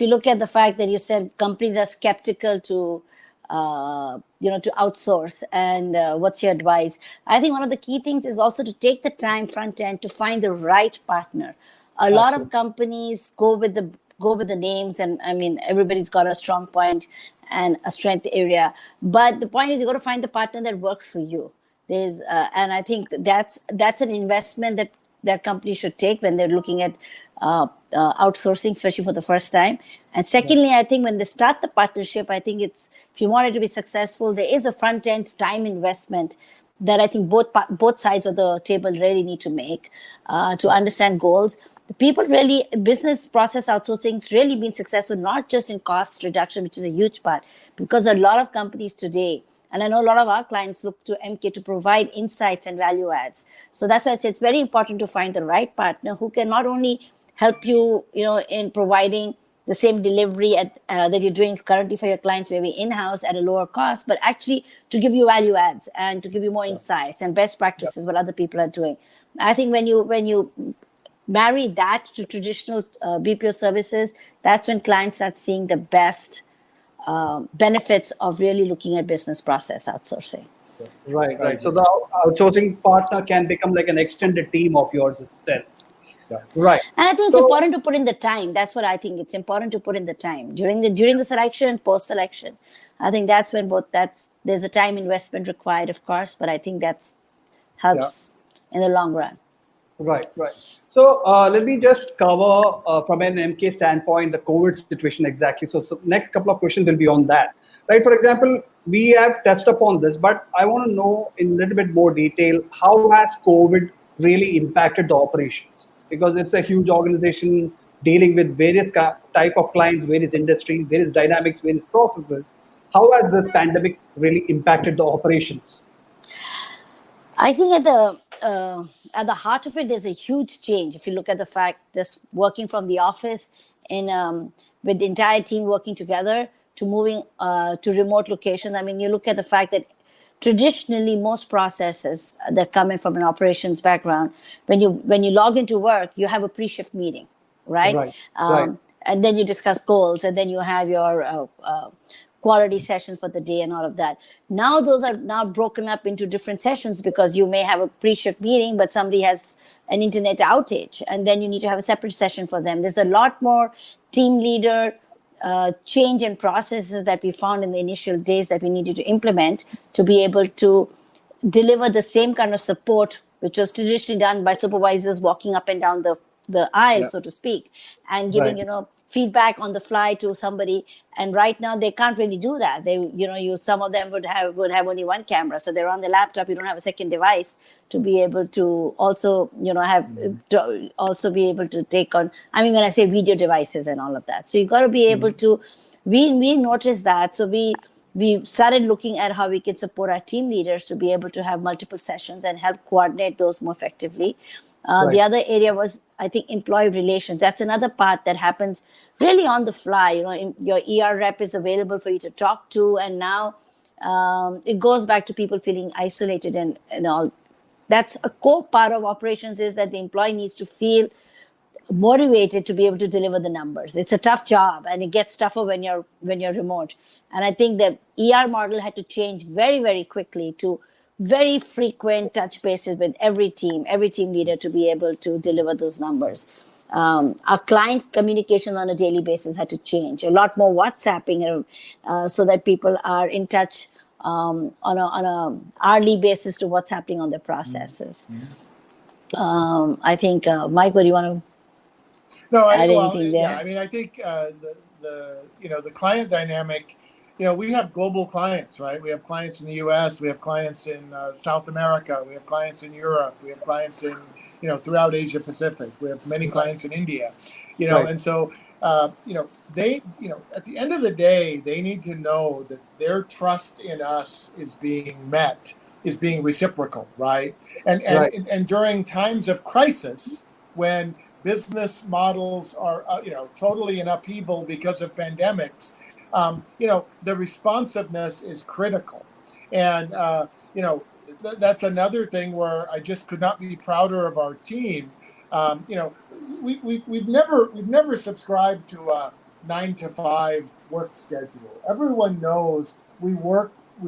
you look at the fact that you said companies are skeptical to outsource, and what's your advice? I think one of the key things is also to take the time front end to find the right partner. A lot of companies go with the names, and I mean everybody's got a strong point and a strength area, but the point is you got to find the partner that works for you. And I think that's an investment that companies should take when they're looking at outsourcing, especially for the first time. And secondly, I think when they start the partnership, I think if you want it to be successful, there is a front end time investment that I think both sides of the table really need to make to understand goals. The people really, business process outsourcing has really been successful, not just in cost reduction, which is a huge part, because a lot of companies today, and I know a lot of our clients look to MK to provide insights and value adds. So that's why I say it's very important to find the right partner who can not only help you, in providing the same delivery that you're doing currently for your clients, maybe in-house at a lower cost, but actually to give you value adds and to give you more insights and best practices, what other people are doing. I think when you marry that to traditional BPO services, that's when clients start seeing the best benefits of really looking at business process outsourcing. Right. So the outsourcing partner can become like an extended team of yours itself. Yeah. Right. And I think it's important to put in the time. That's what I think. It's important to put in the time during the selection, post selection. I think that's when there's a time investment required, of course, but I think that's helps in the long run. Right. So let me just cover from an MK standpoint the COVID situation exactly. So next couple of questions will be on that. Right. For example, we have touched upon this, but I want to know in a little bit more detail, how has COVID really impacted the operations? Because it's a huge organization dealing with various type of clients, various industries, various dynamics, various processes. How has this pandemic really impacted the operations? I think at the heart of it, there's a huge change. If you look at the fact this working from the office with the entire team working together, to moving to remote locations. I mean, you look at the fact that traditionally most processes that come in from an operations background, when you log into work, you have a pre-shift meeting, right? Right. Right. And then you discuss goals, and then you have your quality sessions for the day and all of that. Now those are now broken up into different sessions because you may have a pre-shift meeting, but somebody has an internet outage, and then you need to have a separate session for them. There's a lot more team leader change in processes that we found in the initial days that we needed to implement to be able to deliver the same kind of support, which was traditionally done by supervisors walking up and down the aisle, so to speak, and giving, feedback on the fly to somebody. And right now they can't really do that. They, some of them would have only one camera. So they're on the laptop. You don't have a second device to be able to also, to also be able to take on, I mean, when I say video devices and all of that. So you got to be able to, we noticed that. So we started looking at how we could support our team leaders to be able to have multiple sessions and help coordinate those more effectively. The other area was, I think, employee relations. That's another part that happens really on the fly. Your ER rep is available for you to talk to, and now it goes back to people feeling isolated and all. That's a core part of operations, is that the employee needs to feel motivated to be able to deliver the numbers. It's a tough job, and it gets tougher when you're remote. And I think the ER model had to change very, very quickly to very frequent touch bases with every team leader to be able to deliver those numbers. Our client communication on a daily basis had to change. A lot more WhatsApping so that people are in touch on a hourly basis to what's happening on their processes. I think, Mike, what do you want to add anything there? Yeah, I mean, I think the client dynamic. We have global clients, right? We have clients in the U.S., we have clients in South America, we have clients in Europe, we have clients in, throughout Asia Pacific. We have many clients in India, and so, they, at the end of the day, they need to know that their trust in us is being met, is being reciprocal, right? And during times of crisis, when business models are, totally in upheaval because of pandemics, the responsiveness is critical. And, that's another thing where I just could not be prouder of our team. We've never subscribed to a 9-to-5 work schedule. Everyone knows we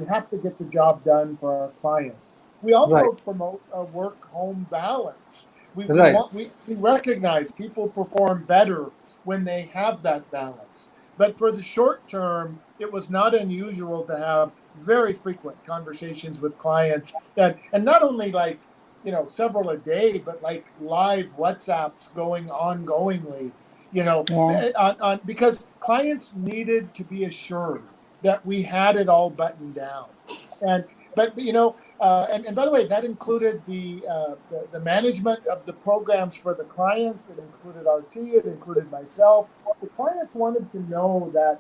have to get the job done for our clients. We also promote a work-home balance. We recognize people perform better when they have that balance. But for the short term, it was not unusual to have very frequent conversations with clients, and not only several a day, but like live WhatsApps going ongoingly, because clients needed to be assured that we had it all buttoned down. And by the way, that included the management of the programs for the clients. It included RT. It included myself. The clients wanted to know that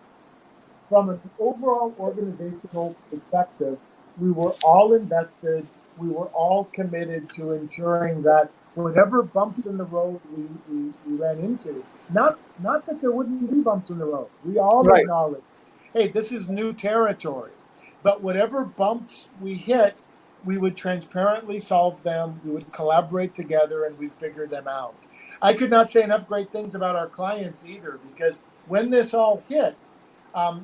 from an overall organizational perspective, we were all invested. We were all committed to ensuring that whatever bumps in the road we ran into, not that there wouldn't be bumps in the road. We all acknowledge, hey, this is new territory. But whatever bumps we hit, we would transparently solve them. We would collaborate together, and we'd figure them out. I could not say enough great things about our clients either, because when this all hit,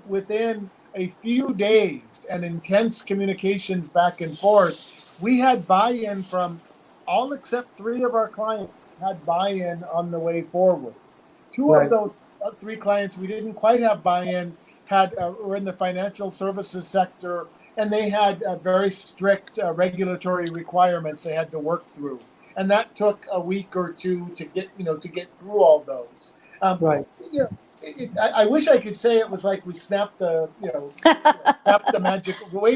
within a few days and intense communications back and forth, we had buy-in from all except 3 of our clients had buy-in on the way forward. 2 of those 3 clients we didn't quite have buy-in, were in the financial services sector, and they had very strict regulatory requirements they had to work through, and that took a week or 2 to get through all those. I wish I could say it was like we snapped waved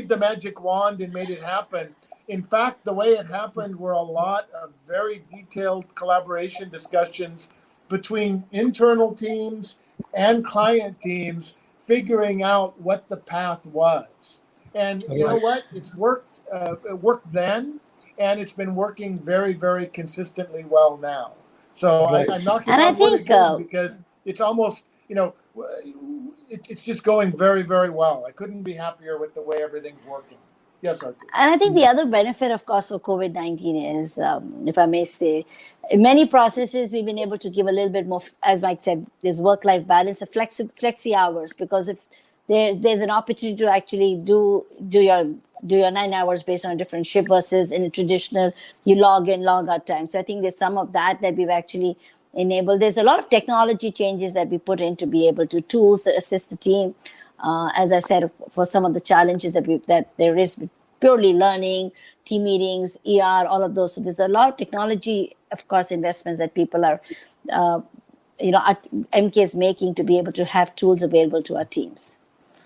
the magic wand and made it happen. In fact, the way it happened were a lot of very detailed collaboration discussions between internal teams and client teams, figuring out what the path was. And you know what? It's worked. It worked then, and it's been working very, very consistently well now. So I'm knocking on wood again, because it's almost it's just going very, very well. I couldn't be happier with the way everything's working. Yes, Arti. And I think the other benefit, of course, of COVID-19 is, if I may say, in many processes, we've been able to give a little bit more, as Mike said, there's work-life balance, a flexi hours, because if there's an opportunity to actually do your 9 hours based on a different shift versus in a traditional, you log in, log out time. So I think there's some of that we've actually enabled. There's a lot of technology changes that we put in to be able to tools that assist the team. As I said, for some of the challenges that there is purely learning, team meetings, ER, all of those. So there's a lot of technology, of course, investments that people are, MK is making to be able to have tools available to our teams.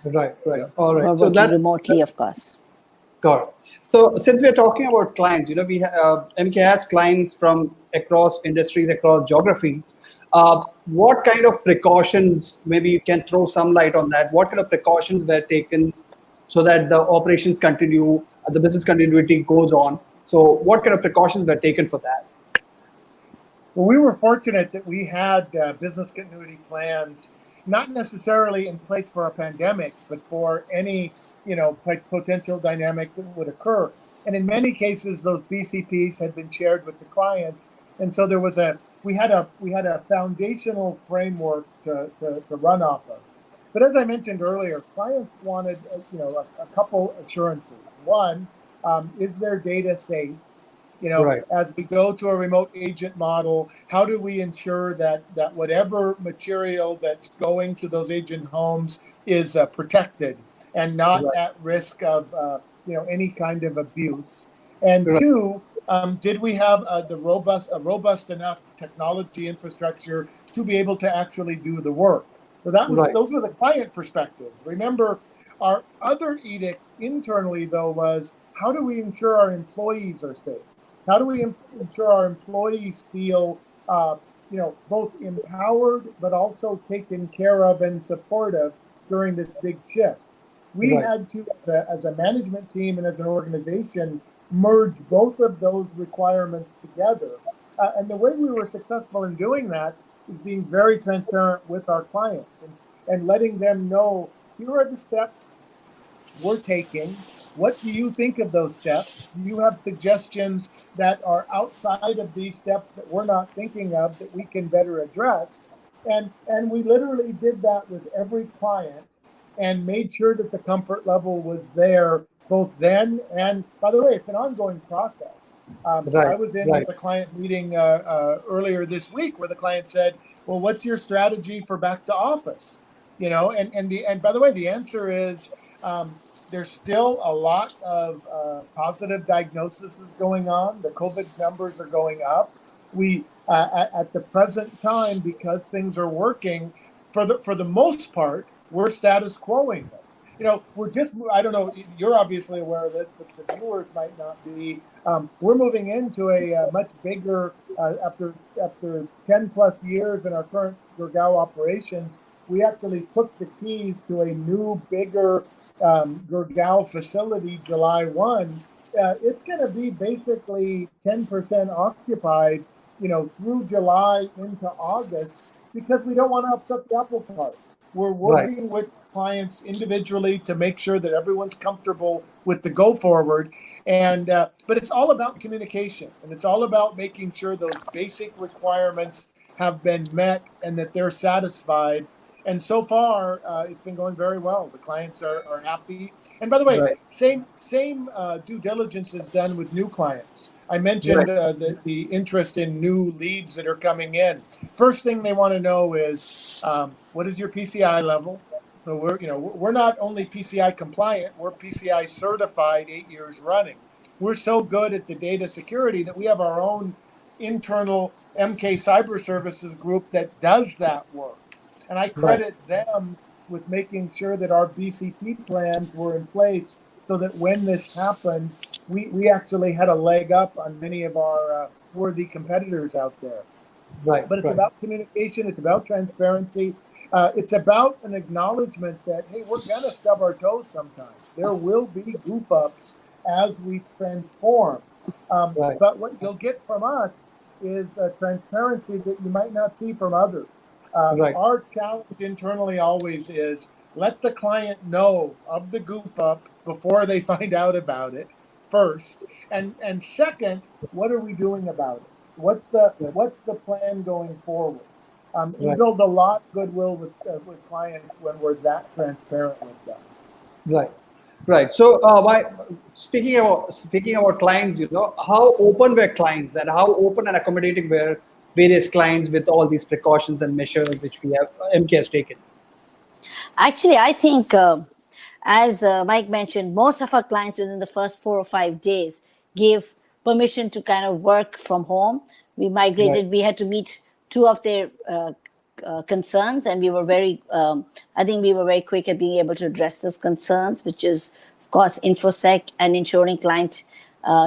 Right. All right. Or working remotely, of course. Got it. So since we're talking about clients, we MK has clients from across industries, across geographies. What kind of precautions, maybe you can throw some light on that, what kind of precautions were taken so that the operations continue, the business continuity goes on? So what kind of precautions were taken for that? Well, we were fortunate that we had business continuity plans, not necessarily in place for a pandemic, but for any, potential dynamic that would occur. And in many cases, those BCPs had been shared with the clients. And so we had a foundational framework to run off of. But as I mentioned earlier, clients wanted, a couple assurances. One, is their data safe? Right. As we go to a remote agent model, how do we ensure that whatever material that's going to those agent homes is protected and not at risk of any kind of abuse? And two, did we have a robust enough technology infrastructure to be able to actually do the work? So those were the client perspectives. Remember, our other edict internally, though, was how do we ensure our employees are safe? How do we ensure our employees feel, both empowered, but also taken care of and supportive during this big shift? We had to, as a management team and as an organization, merge both of those requirements together. And the way we were successful in doing that is being very transparent with our clients and letting them know, here are the steps we're taking. What do you think of those steps? Do you have suggestions that are outside of these steps that we're not thinking of that we can better address? And we literally did that with every client and made sure that the comfort level was there both then and, by the way, it's an ongoing process. I was in with a client meeting earlier this week where the client said, well, what's your strategy for back to office? And by the way, the answer is there's still a lot of positive diagnoses going on. The COVID numbers are going up. We, at the present time, because things are working, for the most part, we're status quoing them. We're just, I don't know, you're obviously aware of this, but the viewers might not be. We're moving into a much bigger, after 10 plus years in our current Gurgaon operations, we actually took the keys to a new, bigger Gurgaon facility July 1. It's going to be basically 10% occupied, through July into August, because we don't want to upset the apple cart. We're working with clients individually to make sure that everyone's comfortable with the go forward. And but it's all about communication, and it's all about making sure those basic requirements have been met and that they're satisfied. And so far, it's been going very well. The clients are happy. And by the way, same due diligence is done with new clients. I mentioned the interest in new leads that are coming in. First thing they want to know is, what is your PCI level? So we're not only PCI compliant, we're PCI certified 8 years running. We're so good at the data security that we have our own internal MK Cyber Services group that does that work. And I credit them with making sure that our BCP plans were in place so that when this happened, we actually had a leg up on many of our worthy competitors out there. But it's about communication. It's about transparency. It's about an acknowledgement that, hey, we're going to stub our toes sometimes. There will be goof ups as we transform. But what you'll get from us is a transparency that you might not see from others. Right. Our challenge internally always is let the client know of the goop up before they find out about it first, and second, what are we doing about it? What's Right. the plan going forward? We Right. build a lot of goodwill with clients when we're that transparent with them. Right. Right. So, speaking about clients, how open were clients and how open and accommodating were various clients with all these precautions and measures which we have MK has taken. Actually, I think, as Mike mentioned, most of our clients within the first 4 or 5 days gave permission to kind of work from home. We Right. migrated, we had to meet two of their concerns, and we were very, I think we were very quick at being able to address those concerns, which is, of course, InfoSec and ensuring client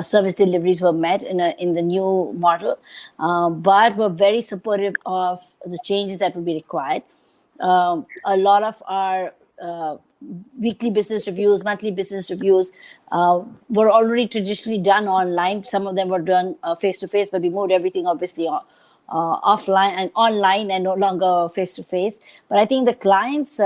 service deliveries were met in the new model, but were very supportive of the changes that would be required. A lot of our weekly business reviews, monthly business reviews were already traditionally done online. Some of them were done face to face, but we moved everything obviously offline and online and no longer face to face. But I think the clients,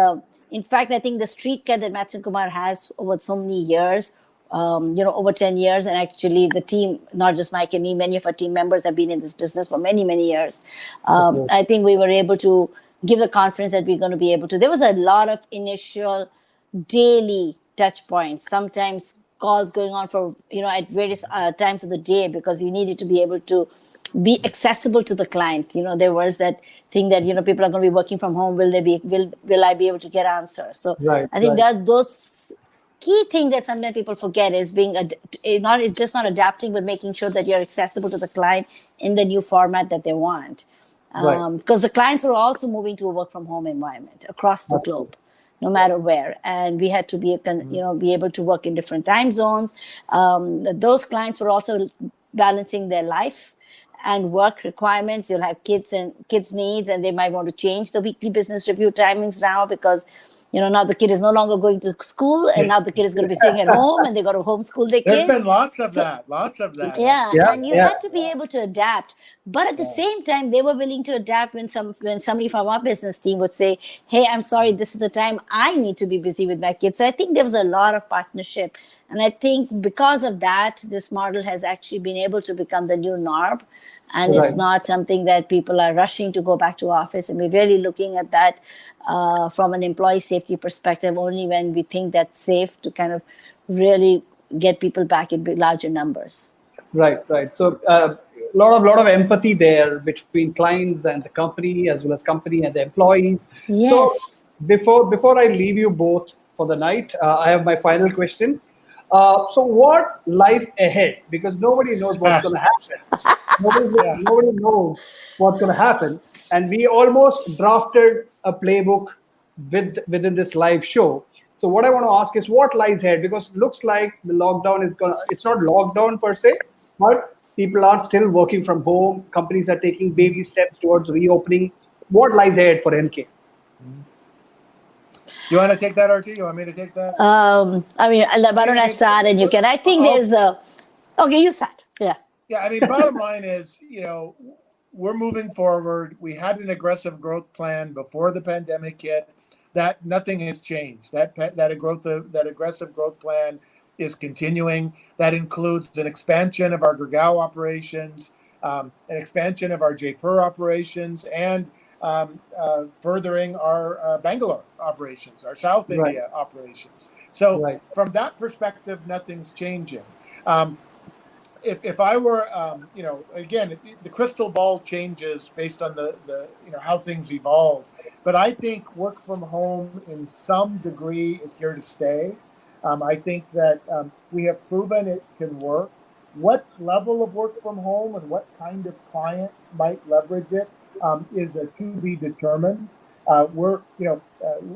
in fact, I think the street cred that MattsenKumar has over so many years, over 10 years. And actually the team, not just Mike and me, many of our team members have been in this business for many, many years. Okay. I think we were able to give the confidence that we're going to be able to. There was a lot of initial daily touch points, sometimes calls going on for, at various times of the day, because you needed to be able to be accessible to the client. There was that thing that, people are going to be working from home. Will I be able to get answers? So Right. I think Right. that those key thing that sometimes people forget is being it's not adapting, but making sure that you're accessible to the client in the new format that they want. Right. Because the clients were also moving to a work from home environment across the Absolutely. globe, no matter where, and we had to be be able to work in different time zones. Those clients were also balancing their life and work requirements. You'll have kids and kids needs, and they might want to change the weekly business review timings now, because now the kid is no longer going to school, and now the kid is going to be staying at home, and they got to homeschool their There's kids. been lots of So, that, yeah, Yeah. and you Yeah. had to be able to adapt, but at the same time they were willing to adapt when somebody from our business team would say, hey, I'm sorry, this is the time I need to be busy with my kids. So I think there was a lot of partnership, and I think because of that, this model has actually been able to become the new norm, and it's Right. not something that people are rushing to go back to office. And we're really looking at that from an employee safety perspective only when we think that's safe to kind of really get people back in larger numbers. Right. Right. So, lot of empathy there between clients and the company, as well as company and the employees. So, Yes. before I leave you both for the night, I have my final question. So, what lies ahead? Because nobody knows what's going to happen. Yeah. Nobody knows what's going to happen, and we almost drafted a playbook within this live show. So what I want to ask is what lies ahead, because it looks like the lockdown is gonna. It's not lockdown per se, but people are still working from home. Companies are taking baby steps towards reopening. What lies ahead for MK? You want to take that, RT? You want me to take that? I mean, why don't I start and you can? I think there's a. Okay, you start. Yeah. Yeah, I mean, bottom line is, we're moving forward. We had an aggressive growth plan before the pandemic hit. That nothing has changed. That aggressive growth plan is continuing. That includes an expansion of our Gurgaon operations, an expansion of our Jaipur operations, and furthering our Bangalore operations, our South Right. India operations. So Right. from that perspective, nothing's changing. If I were, again, the crystal ball changes based on the how things evolve. But I think work from home in some degree is here to stay. I think that we have proven it can work. What level of work from home and what kind of client might leverage it is a to be determined.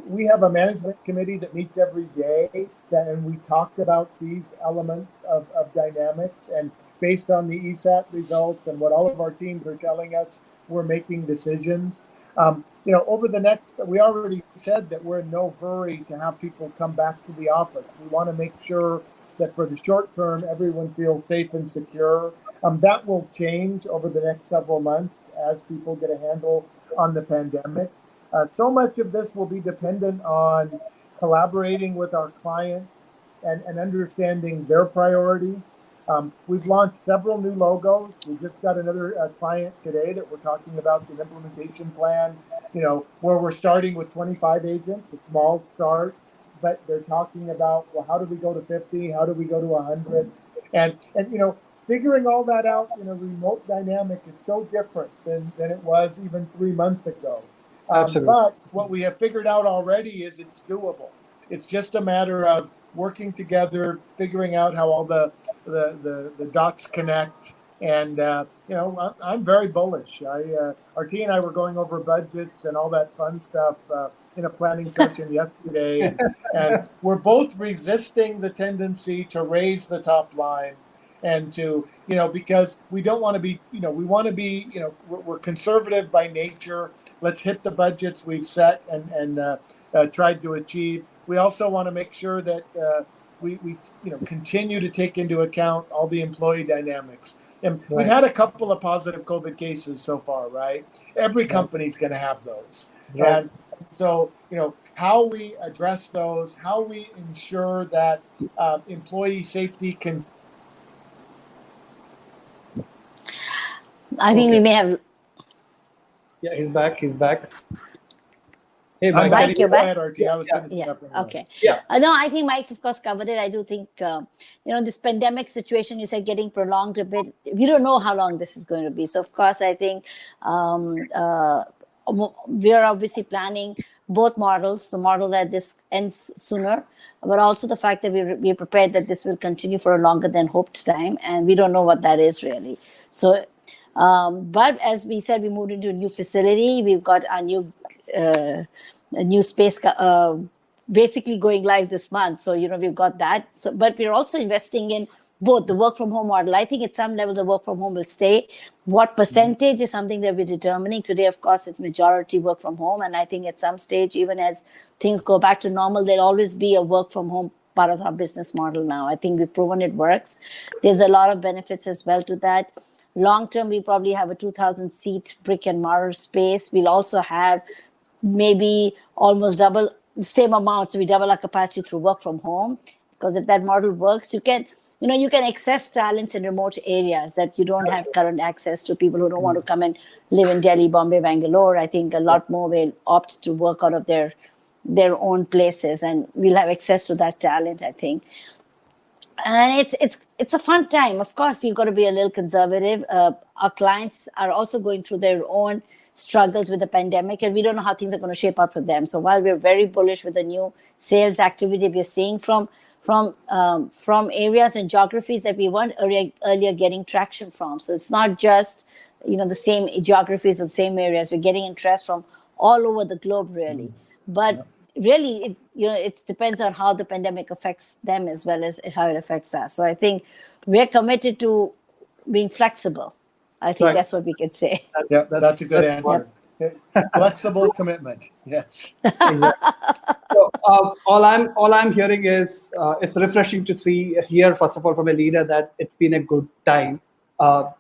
We have a management committee that meets every day, and we talk about these elements of dynamics. And based on the ESAT results and what all of our teams are telling us, we're making decisions. Over the next, we already said that we're in no hurry to have people come back to the office. We want to make sure that for the short term, everyone feels safe and secure. That will change over the next several months as people get a handle on the pandemic. So much of this will be dependent on collaborating with our clients and understanding their priorities. We've launched several new logos. We just got another client today that we're talking about the implementation plan, where we're starting with 25 agents, a small start, but they're talking about, well, how do we go to 50? How do we go to 100? And figuring all that out in a remote dynamic is so different than it was even 3 months ago. Absolutely. But what we have figured out already is it's doable. It's just a matter of working together, figuring out how all the dots connect. And, I'm very bullish. Aarati and I were going over budgets and all that fun stuff in a planning session yesterday. And we're both resisting the tendency to raise the top line and to, because we don't want to be, we want to be, we're conservative by nature. Let's hit the budgets we've set and tried to achieve. We also want to make sure that we continue to take into account all the employee dynamics. And we've had a couple of positive COVID cases so far, right? Every company's going to have those. Right. And so, how we address those, how we ensure that employee safety can. I think we may have. Yeah, he's back. Hey, I'm Mike, back. You're Go back? ahead, Aarati. I was finishing Yeah. up. Anyway. Okay. Yeah. No, I think Mike's of course covered it. I do think this pandemic situation you said getting prolonged a bit. We don't know how long this is going to be. So of course, I think we are obviously planning both models. The model that this ends sooner, but also the fact that we're prepared that this will continue for a longer than hoped time, and we don't know what that is really. So. But as we said, we moved into a new facility. We've got our new space basically going live this month. So, we've got that. So, but we're also investing in both the work from home model. I think at some level, the work from home will stay. What percentage is something that we're determining. Today, of course, it's majority work from home. And I think at some stage, even as things go back to normal, there'll always be a work from home part of our business model now. I think we've proven it works. There's a lot of benefits as well to that. Long term, we probably have a 2,000 seat brick and mortar space. We'll also have maybe almost double the same amount. So we double our capacity through work from home. Because if that model works, you can access talents in remote areas that you don't have current access to. People who don't want to come and live in Delhi, Bombay, Bangalore. I think a lot more will opt to work out of their own places, and we'll have access to that talent, I think. And it's a fun time. Of course, we've got to be a little conservative. Our clients are also going through their own struggles with the pandemic, and we don't know how things are going to shape up for them. So while we're very bullish with the new sales activity we're seeing from areas and geographies that we weren't earlier getting traction from. So it's not just the same geographies or the same areas. We're getting interest from all over the globe, really. But really, it depends on how the pandemic affects them as well as how it affects us. So I think we're committed to being flexible. I think that's what we could say. Yeah, that's a good answer. Flexible commitment. Yes. So all I'm hearing is it's refreshing to hear first of all from a leader that it's been a good time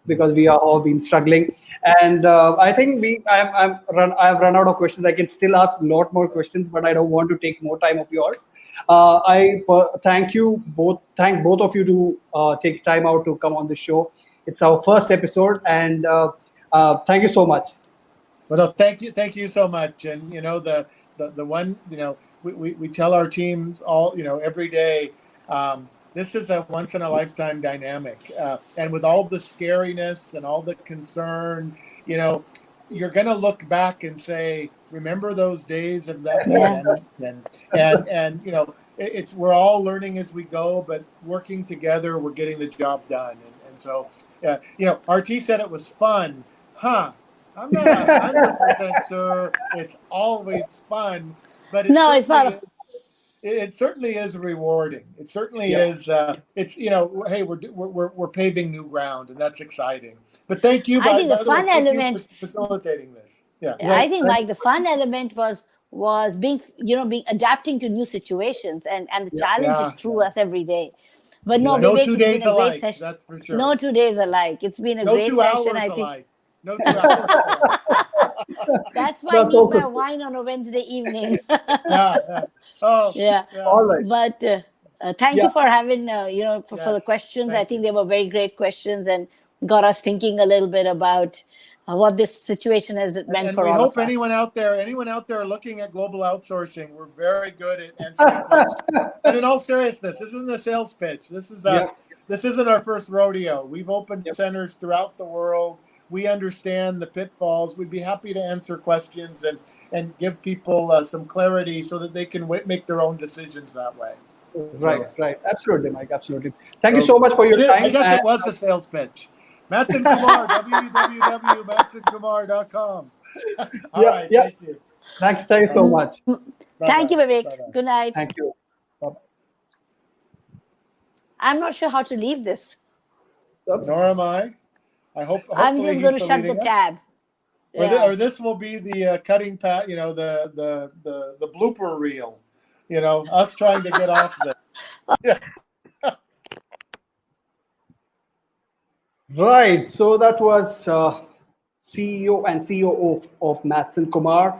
because we are all been struggling, and I think I've run out of questions. I can still ask a lot more questions, but I don't want to take more time of yours. I thank both of you to take time out to come on the show. It's our first episode, and thank you so much. Well, thank you so much. And the one we tell our teams all every day. This is a once in a lifetime dynamic, and with all the scariness and all the concern, you're going to look back and say, remember those days of that pandemic, and it's we're all learning as we go, but working together, we're getting the job done. And so, Aarati said it was fun, huh? I'm not 100% sure it's always fun, but it's not. It certainly is rewarding. It certainly is. It's hey, we're paving new ground, and that's exciting. But thank you. I think the fun element for facilitating this. Yeah, I think Mike, the fun element was being adapting to new situations, and the challenge is through us every day. But no, No Vivek, 2 it's days been a great alike. session. That's for sure. No 2 days alike. It's been a No great 2 session. hours I think alike. No 2 hours alike. that's why I That's need also my true. wine on a Wednesday evening. Yeah. Oh, Yeah. All right. But thank Yeah. you for having, for the Yes, questions. I thank think you. they were very great questions and got us thinking a little bit about what this situation has meant And for we all hope of us. anyone out there looking at global outsourcing, we're very good at answering questions. And in all seriousness, this isn't a sales pitch. This isn't our first rodeo. We've opened centers throughout the world. We understand the pitfalls. We'd be happy to answer questions and give people some clarity so that they can make their own decisions that way. Right. Absolutely, Mike. Absolutely. Thank you so much for your time. I guess it was a sales pitch. MattsenKumar, www.MattsenKumar.com. All right, thank you. Thank you so much. Thank you, Vivek. Bye-bye. Good night. Thank you. Bye-bye. I'm not sure how to leave this. Nor am I. I'm just going to shut the tab. Or this will be the cutting pat, the blooper reel, us trying to get off this. Yeah. Right. So that was CEO and COO of MattsenKumar.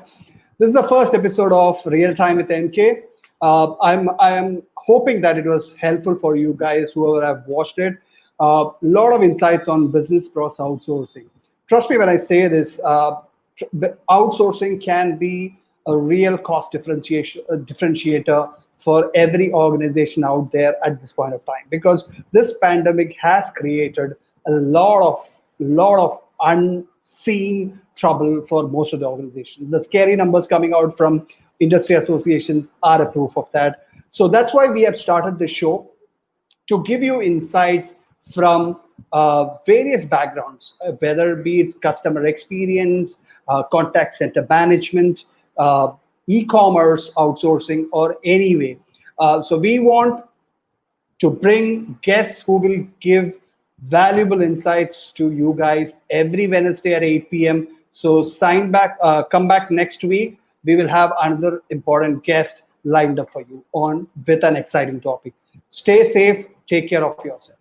This is the first episode of Real Time with MK. I'm hoping that it was helpful for you guys, whoever have watched it. A lot of insights on business process outsourcing. Trust me when I say this, the outsourcing can be a real cost differentiator for every organization out there at this point of time, because this pandemic has created a lot of unseen trouble for most of the organizations. The scary numbers coming out from industry associations are a proof of that. So that's why we have started the show, to give you insights from various backgrounds, whether be it customer experience, contact center management, e-commerce outsourcing, or any way. So we want to bring guests who will give valuable insights to you guys every Wednesday at 8 p.m. So come back next week. We will have another important guest lined up for you with an exciting topic. Stay safe. Take care of yourself.